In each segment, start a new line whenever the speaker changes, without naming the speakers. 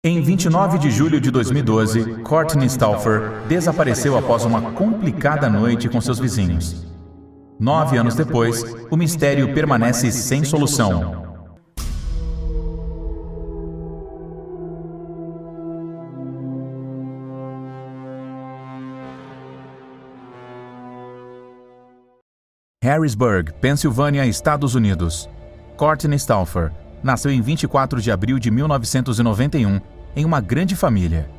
Em 29 de julho de 2012, Courtney Stauffer desapareceu após uma complicada noite com seus vizinhos. 9 anos depois, o mistério permanece sem solução. Harrisburg, Pensilvânia, Estados Unidos. Courtney Stauffer nasceu em 24 de abril de 1991 em uma grande família.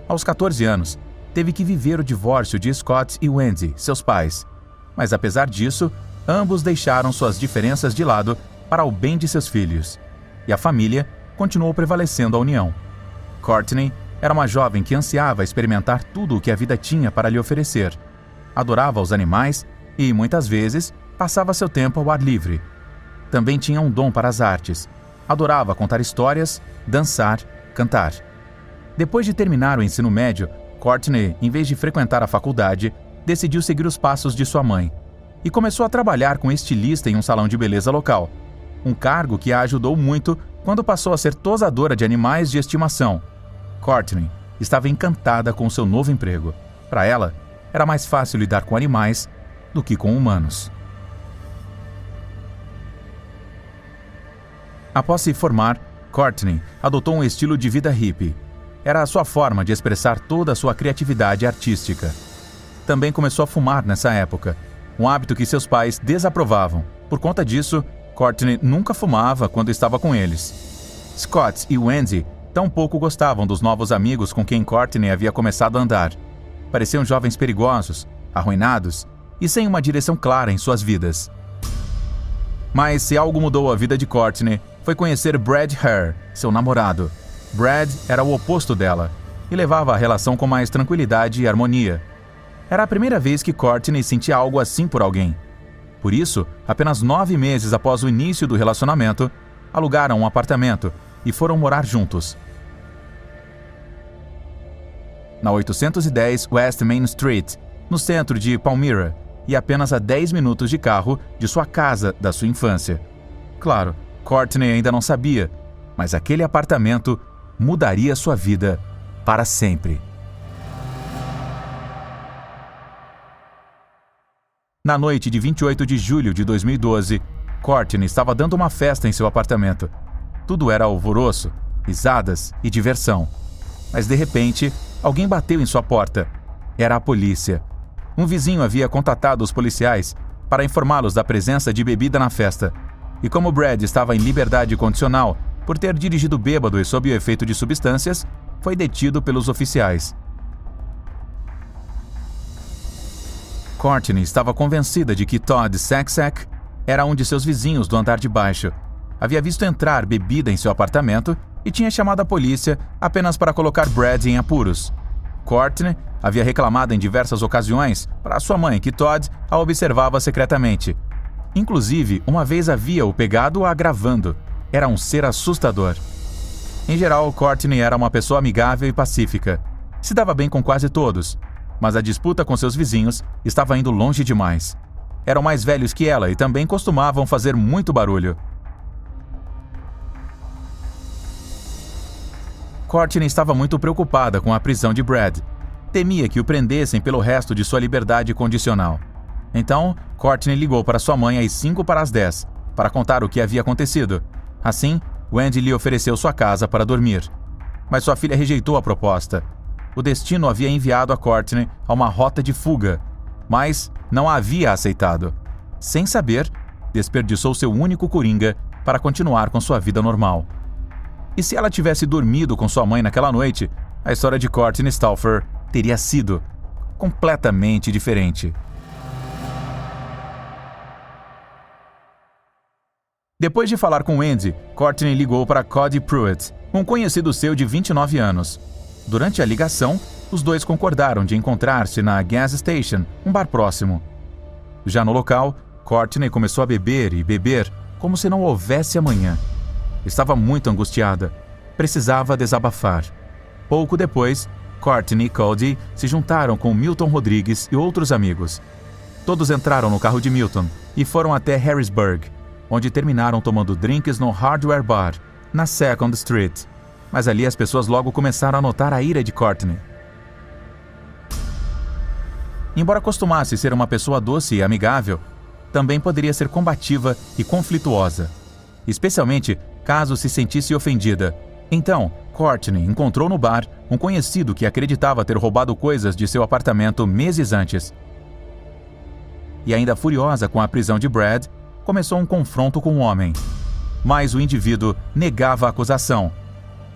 Aos 14 anos, teve que viver o divórcio de Scott e Wendy, seus pais. Mas apesar disso, ambos deixaram suas diferenças de lado para o bem de seus filhos. E a família continuou prevalecendo a união. Courtney era uma jovem que ansiava experimentar tudo o que a vida tinha para lhe oferecer. Adorava os animais e, muitas vezes, passava seu tempo ao ar livre. Também tinha um dom para as artes. Adorava contar histórias, dançar, cantar. Depois de terminar o ensino médio, Courtney, em vez de frequentar a faculdade, decidiu seguir os passos de sua mãe e começou a trabalhar como estilista em um salão de beleza local, um cargo que a ajudou muito quando passou a ser tosadora de animais de estimação. Courtney estava encantada com seu novo emprego. Para ela, era mais fácil lidar com animais do que com humanos. Após se formar, Courtney adotou um estilo de vida hippie. Era a sua forma de expressar toda a sua criatividade artística. Também começou a fumar nessa época, um hábito que seus pais desaprovavam. Por conta disso, Courtney nunca fumava quando estava com eles. Scott e Wendy tampouco gostavam dos novos amigos com quem Courtney havia começado a andar. Pareciam jovens perigosos, arruinados e sem uma direção clara em suas vidas. Mas se algo mudou a vida de Courtney, foi conhecer Brad Hare, seu namorado. Brad era o oposto dela e levava a relação com mais tranquilidade e harmonia. Era a primeira vez que Courtney sentia algo assim por alguém. Por isso, apenas 9 meses após o início do relacionamento, alugaram um apartamento e foram morar juntos. Na 810 West Main Street, no centro de Palmyra, e apenas a 10 minutos de carro de sua casa da sua infância. Claro, Courtney ainda não sabia, mas aquele apartamento mudaria sua vida para sempre. Na noite de 28 de julho de 2012, Courtney estava dando uma festa em seu apartamento. Tudo era alvoroço, risadas e diversão. Mas de repente, alguém bateu em sua porta. Era a polícia. Um vizinho havia contatado os policiais para informá-los da presença de bebida na festa. E como Brad estava em liberdade condicional por ter dirigido bêbado e sob o efeito de substâncias, foi detido pelos oficiais. Courtney estava convencida de que Todd Saxack era um de seus vizinhos do andar de baixo. Havia visto entrar bebida em seu apartamento e tinha chamado a polícia apenas para colocar Brad em apuros. Courtney havia reclamado em diversas ocasiões para sua mãe que Todd a observava secretamente. Inclusive, uma vez havia-o pegado-a gravando. Era um ser assustador. Em geral, Courtney era uma pessoa amigável e pacífica. Se dava bem com quase todos, mas a disputa com seus vizinhos estava indo longe demais. Eram mais velhos que ela e também costumavam fazer muito barulho. Courtney estava muito preocupada com a prisão de Brad. Temia que o prendessem pelo resto de sua liberdade condicional. Então, Courtney ligou para sua mãe às 9:55 para contar o que havia acontecido. Assim, Wendy lhe ofereceu sua casa para dormir. Mas sua filha rejeitou a proposta. O destino havia enviado a Courtney a uma rota de fuga, mas não a havia aceitado. Sem saber, desperdiçou seu único coringa para continuar com sua vida normal. E se ela tivesse dormido com sua mãe naquela noite, a história de Courtney Stauffer teria sido completamente diferente. Depois de falar com Wendy, Courtney ligou para Cody Pruitt, um conhecido seu de 29 anos. Durante a ligação, os dois concordaram de encontrar-se na Gas Station, um bar próximo. Já no local, Courtney começou a beber e beber como se não houvesse amanhã. Estava muito angustiada. Precisava desabafar. Pouco depois, Courtney e Cody se juntaram com Milton Rodrigues e outros amigos. Todos entraram no carro de Milton e foram até Harrisburg, onde terminaram tomando drinks no Hardware Bar, na 2nd Street. mas ali as pessoas logo começaram a notar a ira de Courtney. Embora costumasse ser uma pessoa doce e amigável, também poderia ser combativa e conflituosa, especialmente caso se sentisse ofendida. Então, Courtney encontrou no bar um conhecido que acreditava ter roubado coisas de seu apartamento meses antes. E ainda furiosa com a prisão de Brad, começou um confronto com o homem. Mas o indivíduo negava a acusação.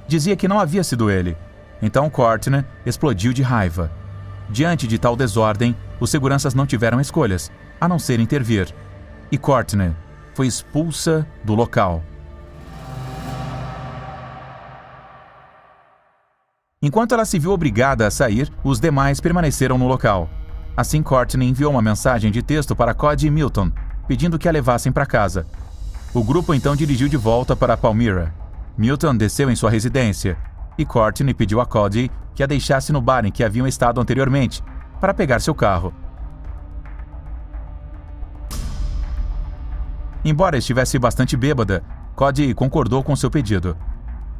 Dizia que não havia sido ele. Então Courtney explodiu de raiva. Diante de tal desordem, os seguranças não tiveram escolhas, a não ser intervir. E Courtney foi expulsa do local. Enquanto ela se viu obrigada a sair, os demais permaneceram no local. Assim, Courtney enviou uma mensagem de texto para Cody e Milton, pedindo que a levassem para casa. O grupo então dirigiu de volta para Palmyra. Milton desceu em sua residência, e Courtney pediu a Cody que a deixasse no bar em que haviam estado anteriormente, para pegar seu carro. Embora estivesse bastante bêbada, Cody concordou com seu pedido,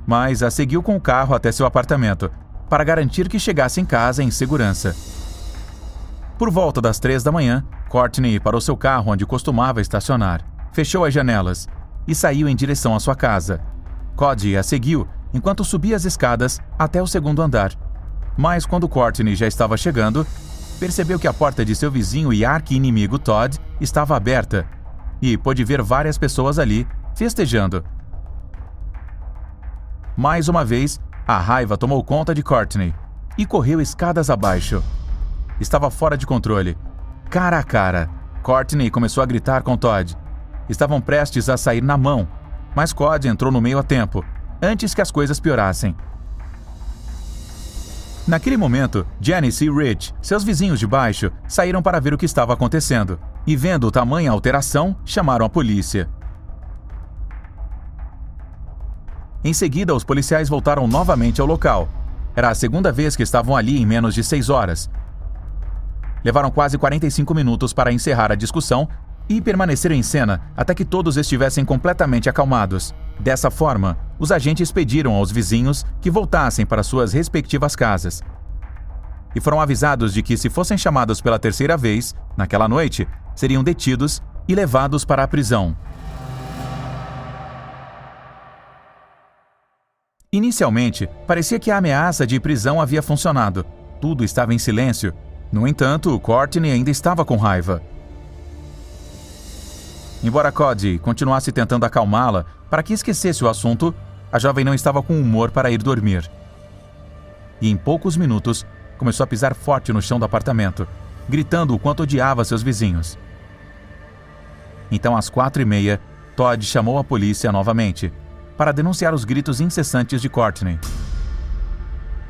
mas a seguiu com o carro até seu apartamento, para garantir que chegasse em casa em segurança. Por volta das 3 da manhã, Courtney parou seu carro onde costumava estacionar, fechou as janelas e saiu em direção à sua casa. Cody a seguiu enquanto subia as escadas até o segundo andar. Mas quando Courtney já estava chegando, percebeu que a porta de seu vizinho e arqui-inimigo Todd estava aberta e pôde ver várias pessoas ali festejando. Mais uma vez, a raiva tomou conta de Courtney e correu escadas abaixo. Estava fora de controle. Cara a cara, Courtney começou a gritar com Todd. Estavam prestes a sair na mão, mas Cody entrou no meio a tempo, antes que as coisas piorassem. Naquele momento, Janice e Rich, seus vizinhos de baixo, saíram para ver o que estava acontecendo, e vendo tamanha alteração, chamaram a polícia. Em seguida, os policiais voltaram novamente ao local. Era a segunda vez que estavam ali em menos de 6 horas. Levaram quase 45 minutos para encerrar a discussão e permaneceram em cena até que todos estivessem completamente acalmados. Dessa forma, os agentes pediram aos vizinhos que voltassem para suas respectivas casas. E foram avisados de que, se fossem chamados pela terceira vez, naquela noite, seriam detidos e levados para a prisão. Inicialmente, parecia que a ameaça de prisão havia funcionado. Tudo estava em silêncio. No entanto, Courtney ainda estava com raiva. Embora Cody continuasse tentando acalmá-la para que esquecesse o assunto, a jovem não estava com humor para ir dormir. E em poucos minutos, começou a pisar forte no chão do apartamento, gritando o quanto odiava seus vizinhos. Então, às 4h30, Todd chamou a polícia novamente, para denunciar os gritos incessantes de Courtney.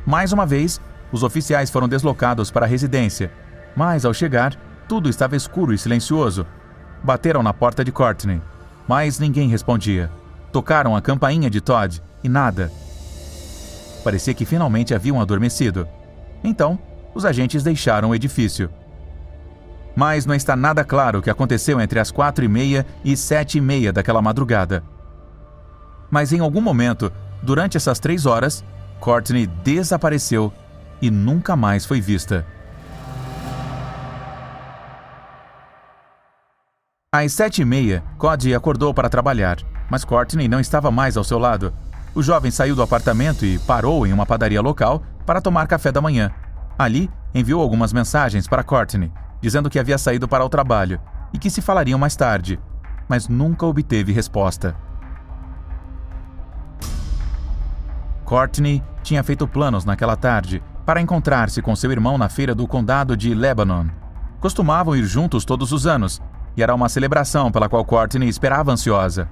Mais uma vez, os oficiais foram deslocados para a residência, mas ao chegar, tudo estava escuro e silencioso. Bateram na porta de Courtney, mas ninguém respondia. Tocaram a campainha de Todd e nada. Parecia que finalmente haviam adormecido. Então, os agentes deixaram o edifício. Mas não está nada claro o que aconteceu entre as 4h30 e 7h30 daquela madrugada. Mas em algum momento, durante essas 3 horas, Courtney desapareceu e nunca mais foi vista. Às 7h30, Cody acordou para trabalhar, mas Courtney não estava mais ao seu lado. O jovem saiu do apartamento e parou em uma padaria local para tomar café da manhã. Ali, enviou algumas mensagens para Courtney, dizendo que havia saído para o trabalho e que se falariam mais tarde, mas nunca obteve resposta. Courtney tinha feito planos naquela tarde para encontrar-se com seu irmão na feira do condado de Lebanon. Costumavam ir juntos todos os anos, e era uma celebração pela qual Courtney esperava ansiosa.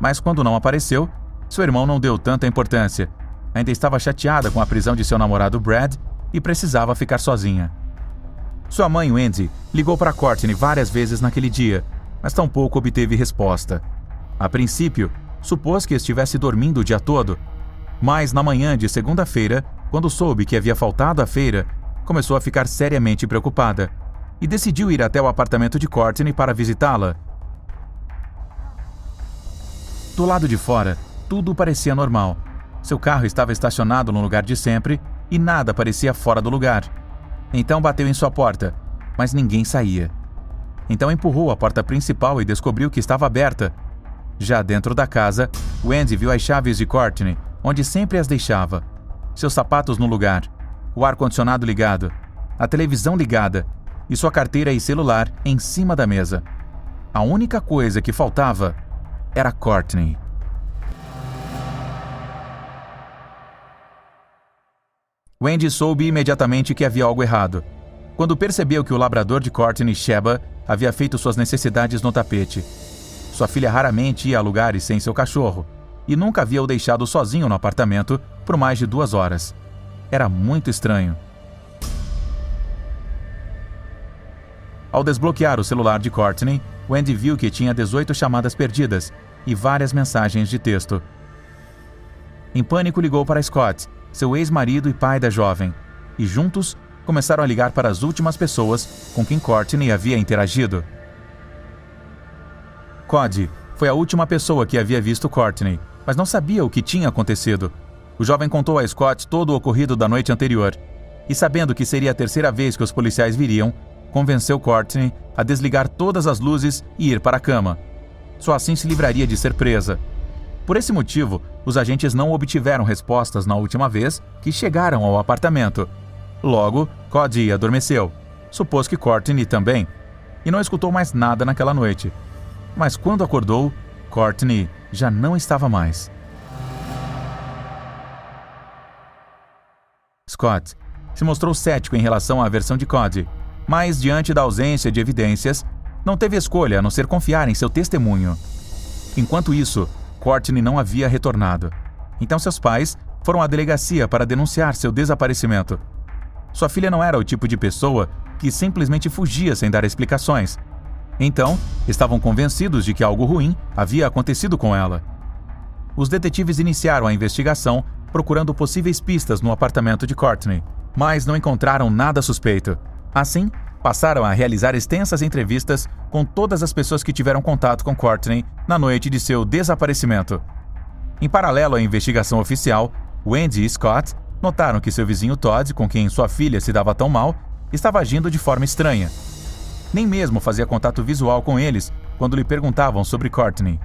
Mas quando não apareceu, seu irmão não deu tanta importância. Ainda estava chateada com a prisão de seu namorado Brad e precisava ficar sozinha. Sua mãe, Wendy, ligou para Courtney várias vezes naquele dia, mas tampouco obteve resposta. A princípio, supôs que estivesse dormindo o dia todo, mas na manhã de segunda-feira, quando soube que havia faltado à feira, começou a ficar seriamente preocupada e decidiu ir até o apartamento de Courtney para visitá-la. Do lado de fora, tudo parecia normal, Seu carro estava estacionado no lugar de sempre e nada parecia fora do lugar. Então bateu em sua porta, mas ninguém saía. Então empurrou a porta principal e descobriu que estava aberta. Já dentro da casa, Wendy viu as chaves de Courtney, onde sempre as deixava. Seus sapatos no lugar, o ar-condicionado ligado, a televisão ligada e sua carteira e celular em cima da mesa. A única coisa que faltava era Courtney. Wendy soube imediatamente que havia algo errado, quando percebeu que o labrador de Courtney, Sheba, havia feito suas necessidades no tapete. Sua filha raramente ia a lugares sem seu cachorro, e nunca havia o deixado sozinho no apartamento por mais de 2 horas. Era muito estranho. Ao desbloquear o celular de Courtney, Wendy viu que tinha 18 chamadas perdidas e várias mensagens de texto. Em pânico, ligou para Scott, seu ex-marido e pai da jovem, e juntos começaram a ligar para as últimas pessoas com quem Courtney havia interagido. Cody foi a última pessoa que havia visto Courtney, mas não sabia o que tinha acontecido. O jovem contou a Scott todo o ocorrido da noite anterior, e sabendo que seria a 3ª vez que os policiais viriam, convenceu Courtney a desligar todas as luzes e ir para a cama. Só assim se livraria de ser presa. Por esse motivo, os agentes não obtiveram respostas na última vez que chegaram ao apartamento. Logo, Cody adormeceu. Supôs que Courtney também, e não escutou mais nada naquela noite. Mas quando acordou, Courtney já não estava mais. Scott se mostrou cético em relação à versão de Cody, mas diante da ausência de evidências, não teve escolha a não ser confiar em seu testemunho. Enquanto isso, Courtney não havia retornado. Então seus pais foram à delegacia para denunciar seu desaparecimento. Sua filha não era o tipo de pessoa que simplesmente fugia sem dar explicações. Então, estavam convencidos de que algo ruim havia acontecido com ela. Os detetives iniciaram a investigação procurando possíveis pistas no apartamento de Courtney, mas não encontraram nada suspeito. Assim, passaram a realizar extensas entrevistas com todas as pessoas que tiveram contato com Courtney na noite de seu desaparecimento. Em paralelo à investigação oficial, Wendy e Scott notaram que seu vizinho Todd, com quem sua filha se dava tão mal, estava agindo de forma estranha. Nem mesmo fazia contato visual com eles quando lhe perguntavam sobre Courtney.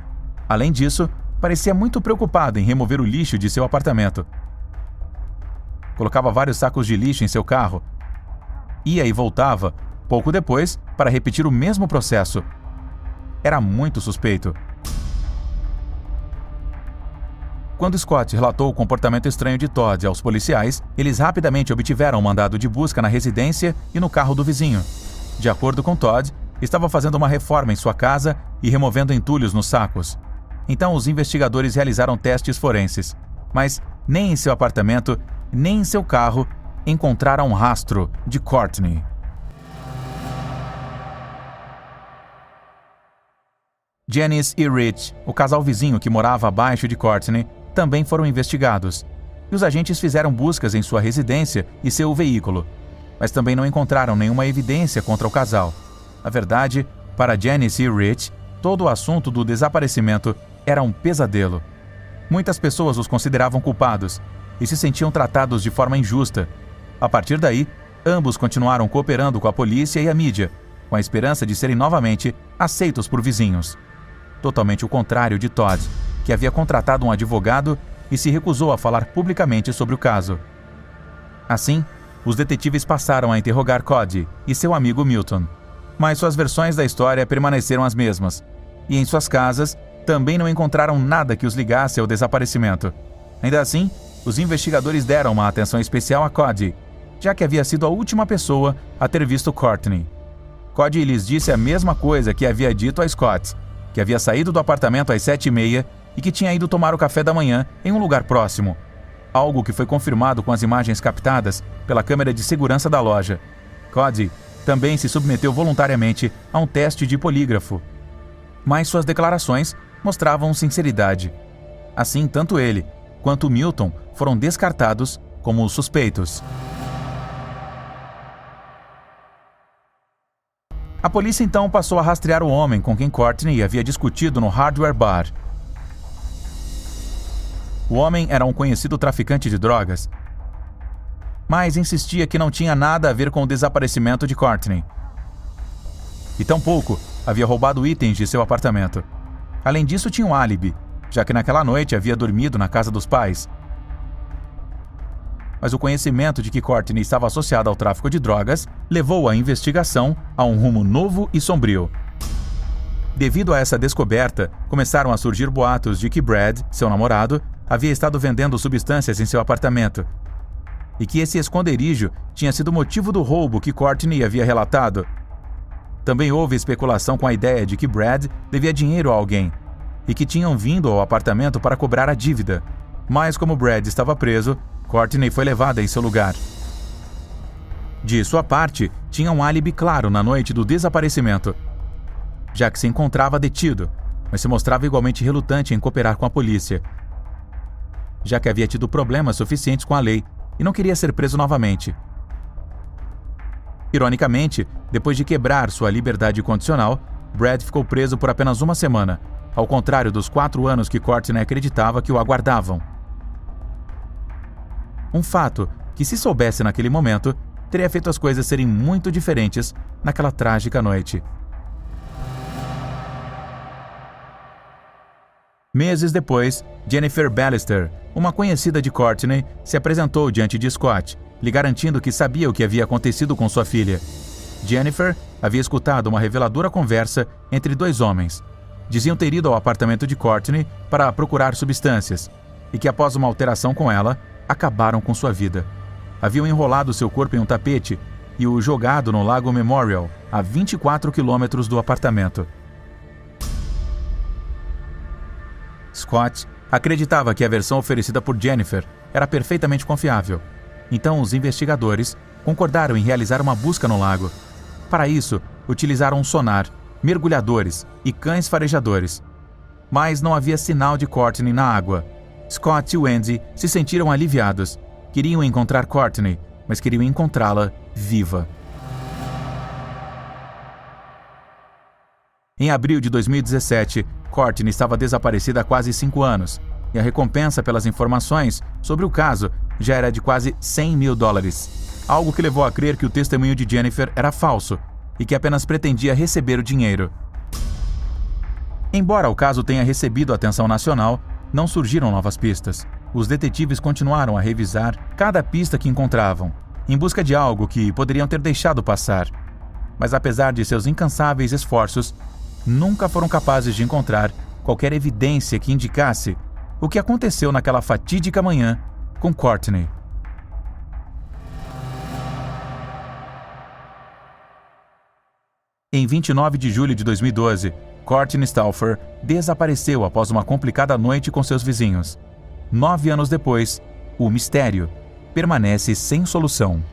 Além disso, parecia muito preocupado em remover o lixo de seu apartamento. Colocava vários sacos de lixo em seu carro. Ia e voltava, pouco depois, para repetir o mesmo processo. Era muito suspeito. Quando Scott relatou o comportamento estranho de Todd aos policiais, eles rapidamente obtiveram um mandado de busca na residência e no carro do vizinho. De acordo com Todd, estava fazendo uma reforma em sua casa e removendo entulhos nos sacos. Então os investigadores realizaram testes forenses, mas nem em seu apartamento, nem em seu carro encontraram um rastro de Courtney. Janice e Rich, o casal vizinho que morava abaixo de Courtney, também foram investigados, e os agentes fizeram buscas em sua residência e seu veículo, mas também não encontraram nenhuma evidência contra o casal. Na verdade, para Janice e Rich, todo o assunto do desaparecimento era um pesadelo. Muitas pessoas os consideravam culpados e se sentiam tratados de forma injusta. A partir daí, ambos continuaram cooperando com a polícia e a mídia, com a esperança de serem novamente aceitos por vizinhos. Totalmente o contrário de Todd, que havia contratado um advogado e se recusou a falar publicamente sobre o caso. Assim, os detetives passaram a interrogar Cody e seu amigo Milton, mas suas versões da história permaneceram as mesmas, e em suas casas também não encontraram nada que os ligasse ao desaparecimento. Ainda assim, os investigadores deram uma atenção especial a Cody, já que havia sido a última pessoa a ter visto Courtney. Cody lhes disse a mesma coisa que havia dito a Scott, que havia saído do apartamento às 7h30 e que tinha ido tomar o café da manhã em um lugar próximo, algo que foi confirmado com as imagens captadas pela câmera de segurança da loja. Cody também se submeteu voluntariamente a um teste de polígrafo, mas suas declarações mostravam sinceridade. Assim, tanto ele quanto Milton foram descartados como suspeitos. A polícia então passou a rastrear o homem com quem Courtney havia discutido no Hardware Bar. O homem era um conhecido traficante de drogas, mas insistia que não tinha nada a ver com o desaparecimento de Courtney. E tampouco havia roubado itens de seu apartamento. Além disso, tinha um álibi, já que naquela noite havia dormido na casa dos pais. Mas o conhecimento de que Courtney estava associada ao tráfico de drogas levou a investigação a um rumo novo e sombrio. Devido a essa descoberta, começaram a surgir boatos de que Brad, seu namorado, havia estado vendendo substâncias em seu apartamento e que esse esconderijo tinha sido motivo do roubo que Courtney havia relatado. Também houve especulação com a ideia de que Brad devia dinheiro a alguém e que tinham vindo ao apartamento para cobrar a dívida. Mas como Brad estava preso, Courtney foi levada em seu lugar. De sua parte, tinha um álibi claro na noite do desaparecimento, já que se encontrava detido, mas se mostrava igualmente relutante em cooperar com a polícia, já que havia tido problemas suficientes com a lei e não queria ser preso novamente. Ironicamente, depois de quebrar sua liberdade condicional, Brad ficou preso por apenas uma semana, ao contrário dos 4 anos que Courtney acreditava que o aguardavam. Um fato que, se soubesse naquele momento, teria feito as coisas serem muito diferentes naquela trágica noite. Meses depois, Jennifer Ballister, uma conhecida de Courtney, se apresentou diante de Scott, lhe garantindo que sabia o que havia acontecido com sua filha. Jennifer havia escutado uma reveladora conversa entre 2 homens. Diziam ter ido ao apartamento de Courtney para procurar substâncias e que, após uma alteração com ela, acabaram com sua vida. Haviam enrolado seu corpo em um tapete e o jogado no Lago Memorial, a 24 quilômetros do apartamento. Scott acreditava que a versão oferecida por Jennifer era perfeitamente confiável. Então, os investigadores concordaram em realizar uma busca no lago. Para isso, utilizaram um sonar, mergulhadores e cães farejadores. Mas não havia sinal de Courtney na água. Scott e Wendy se sentiram aliviados. Queriam encontrar Courtney, mas queriam encontrá-la viva. Em abril de 2017, Courtney estava desaparecida há quase 5 anos, e a recompensa pelas informações sobre o caso já era de quase $100 mil, algo que levou a crer que o testemunho de Jennifer era falso e que apenas pretendia receber o dinheiro. Embora o caso tenha recebido atenção nacional, não surgiram novas pistas. Os detetives continuaram a revisar cada pista que encontravam, em busca de algo que poderiam ter deixado passar. Mas apesar de seus incansáveis esforços, nunca foram capazes de encontrar qualquer evidência que indicasse o que aconteceu naquela fatídica manhã com Courtney. Em 29 de julho de 2012, Courtney Stauffer desapareceu após uma complicada noite com seus vizinhos. 9 anos depois, o mistério permanece sem solução.